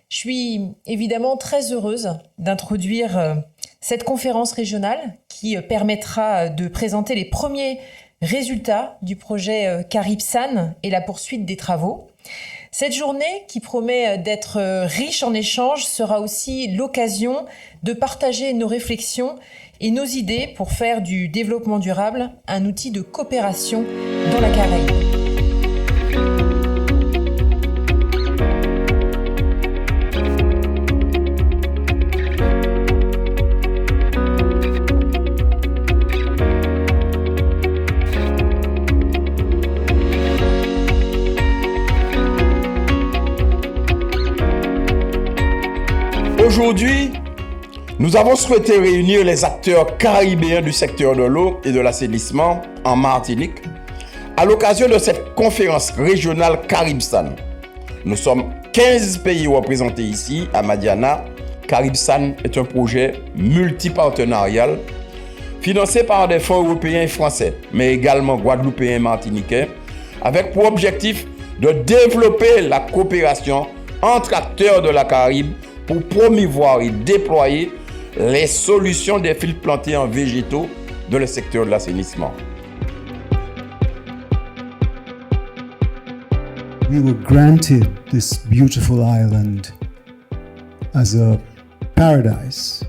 Je suis évidemment très heureuse d'introduire cette conférence régionale qui permettra de présenter les premiers résultats du projet Caribsan et la poursuite des travaux. Cette journée, qui promet d'être riche en échanges, sera aussi l'occasion de partager nos réflexions et nos idées pour faire du développement durable un outil de coopération dans la Caraïbe. Aujourd'hui, nous avons souhaité réunir les acteurs caribéens du secteur de l'eau et de l'assainissement en Martinique à l'occasion de cette conférence régionale Caribsan. Nous sommes 15 pays représentés ici à Madiana. Caribsan est un projet multipartenarial financé par des fonds européens et français, mais également guadeloupéens et martiniquais, avec pour objectif de développer la coopération entre acteurs de la Caraïbe pour promouvoir et déployer les solutions des fils plantés en végétaux dans le secteur de l'assainissement. We were granted this beautiful island as a paradise,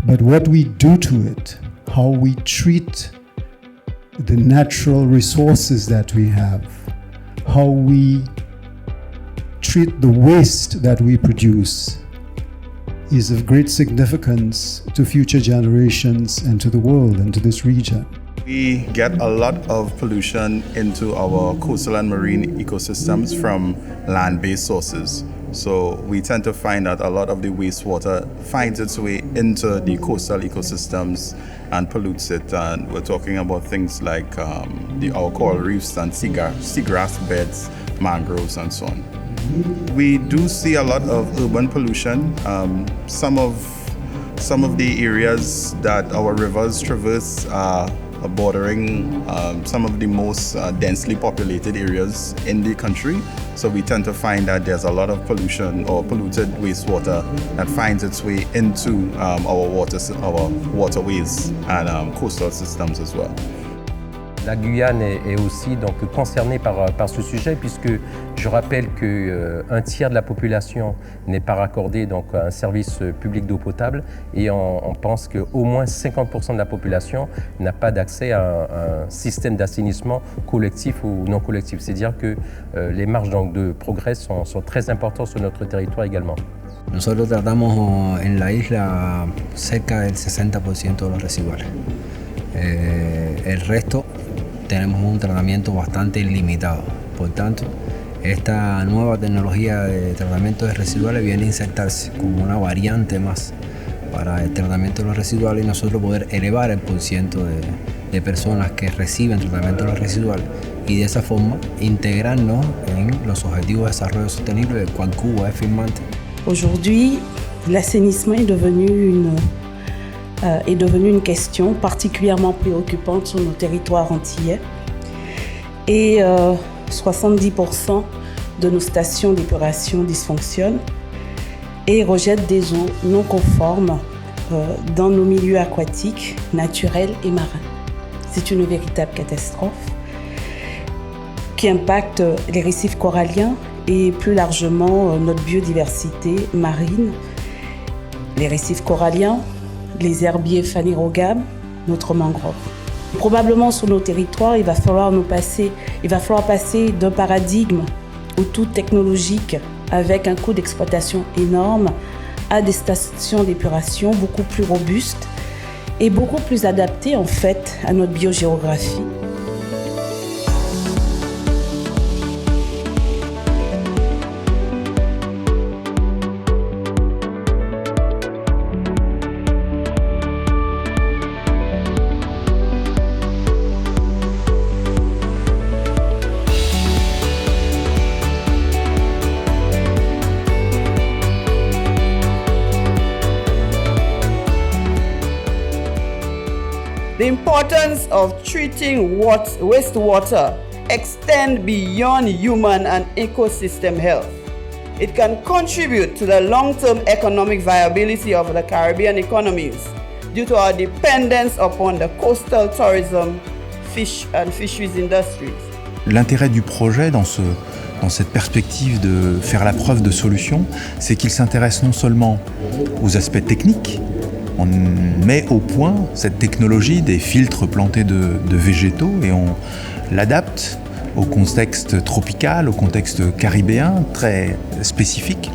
but what we do to it, how we treat the natural resources that we have, how we treat the waste that we produce, is of great significance to future generations and to the world and to this region. We get a lot of pollution into our coastal and marine ecosystems from land-based sources. So we tend to find that a lot of the wastewater finds its way into the coastal ecosystems and pollutes it. And we're talking about things like our coral reefs and seagrass beds, mangroves, and so on. We do see a lot of urban pollution. Some of the areas that our rivers traverse are bordering some of the most densely populated areas in the country. So we tend to find that there's a lot of pollution or polluted wastewater that finds its way into our waterways and coastal systems as well. La Guyane est aussi donc concernée par ce sujet, puisque je rappelle qu'un tiers de la population n'est pas raccordé donc à un service public d'eau potable, et on pense qu'au moins 50% de la population n'a pas d'accès à un système d'assainissement collectif ou non collectif. C'est-à-dire que les marges donc, de progrès sont très importantes sur notre territoire également. Nosotros tratamos en la isla cerca del 60% de los residuales. El resto tenemos un tratamiento bastante limitado. Por tanto, esta nueva tecnología de tratamiento de residuales viene a insertarse como una variante más para el tratamiento de los residuales y nosotros poder elevar el porciento de personas que reciben tratamiento de los residuales y de esa forma integrarnos en los Objetivos de Desarrollo Sostenible del cual Cuba es firmante. Aujourd'hui, l'assainissement est devenu une question particulièrement préoccupante sur nos territoires antillais. Et 70% de nos stations d'épuration dysfonctionnent et rejettent des eaux non conformes dans nos milieux aquatiques, naturels et marins. C'est une véritable catastrophe qui impacte les récifs coralliens et plus largement notre biodiversité marine, les récifs coralliens, les herbiers phanérogames, notre mangrove. Probablement sur nos territoires, il va falloir passer d'un paradigme au tout technologique avec un coût d'exploitation énorme à des stations d'épuration beaucoup plus robustes et beaucoup plus adaptées en fait à notre biogéographie. The importance of treating wastewater extends beyond human and ecosystem health. it can contribute to the long-term economic viability of the Caribbean economies due to our dependence upon the coastal tourism, fish and fisheries industries. L'intérêt du projet dans cette perspective de faire la preuve de solution, c'est qu'il s'intéresse non seulement aux aspects techniques, on met au point cette technologie des filtres plantés de végétaux et on l'adapte au contexte tropical, au contexte caribéen très spécifique.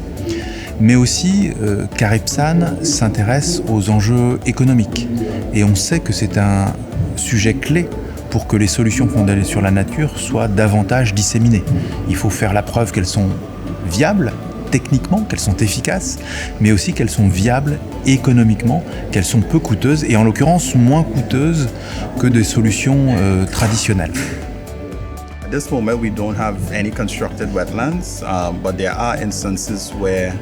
Mais aussi, Caribsan s'intéresse aux enjeux économiques. Et on sait que c'est un sujet clé pour que les solutions fondées sur la nature soient davantage disséminées. Il faut faire la preuve qu'elles sont viables, techniquement, qu'elles sont efficaces, mais aussi qu'elles sont viables économiquement, qu'elles sont peu coûteuses, et en l'occurrence moins coûteuses que des solutions traditionnelles. At this moment, we don't have any constructed wetlands, but there are instances where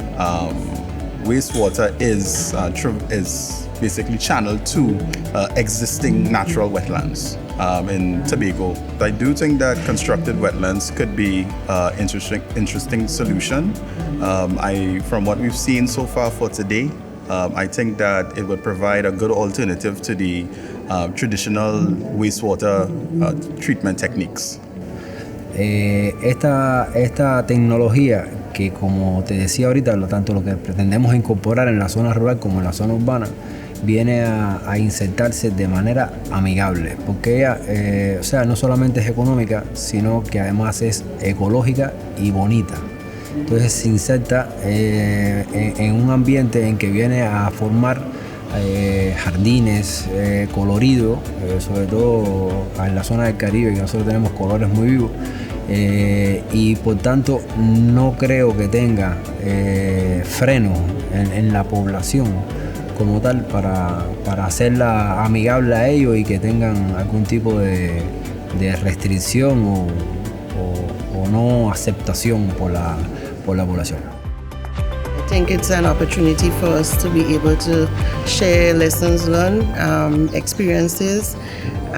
wastewater is basically channeled to existing natural wetlands in Tobago. I do think that constructed wetlands could be an interesting solution. From what we've seen so far for today, I think that it would provide a good alternative to the traditional wastewater treatment techniques. Esta tecnología que, como te decía ahorita, tanto lo que pretendemos incorporar en la zona rural como en la zona urbana, viene a insertarse de manera amigable, porque ella, no solamente es económica, sino que además es ecológica y bonita. Entonces se inserta en un ambiente en que viene a formar jardines coloridos, sobre todo en la zona del Caribe, que nosotros tenemos colores muy vivos, y por tanto no creo que tenga freno en la población como tal para hacerla amigable a ellos y que tengan algún tipo de restricción o no aceptación por la población. I think it's an opportunity for us to be able to share lessons learned, experiences,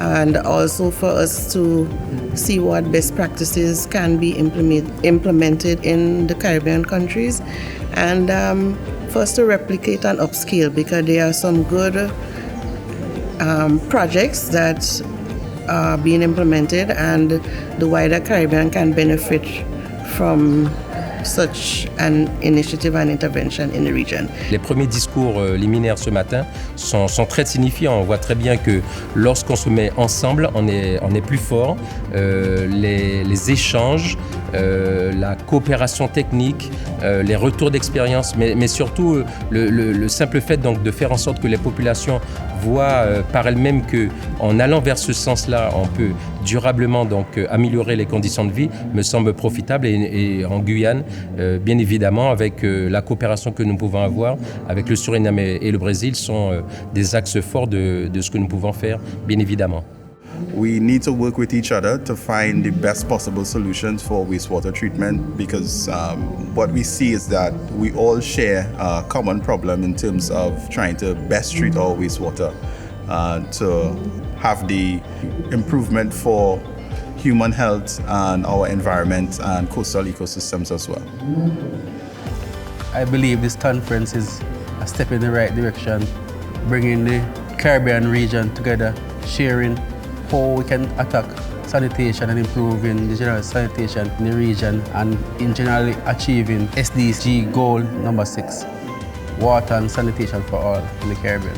and also for us to see what best practices can be implemented in the Caribbean countries, and for us to replicate and upscale, because there are some good projects that are being implemented, and the wider Caribbean can benefit from such an initiative and intervention in the region. Les premiers discours liminaires ce matin sont très signifiants. On voit très bien que lorsqu'on se met ensemble, on est plus fort. Les échanges, la coopération technique, les retours d'expérience, mais surtout le simple fait donc de faire en sorte que les populations voient par elles-mêmes qu'en allant vers ce sens-là, on peut durablement donc améliorer les conditions de vie, me semble profitable. Et en Guyane, bien évidemment, avec la coopération que nous pouvons avoir avec le Suriname et le Brésil, sont des axes forts de ce que nous pouvons faire, bien évidemment. We need to work with each other to find the best possible solutions for wastewater treatment, because what we see is that we all share a common problem in terms of trying to best treat our wastewater to have the improvement for human health and our environment and coastal ecosystems as well. I believe this conference is a step in the right direction, bringing the Caribbean region together, sharing how we can attack sanitation and improving the general sanitation in the region, and in generally achieving SDG goal number 6, water and sanitation for all in the Caribbean.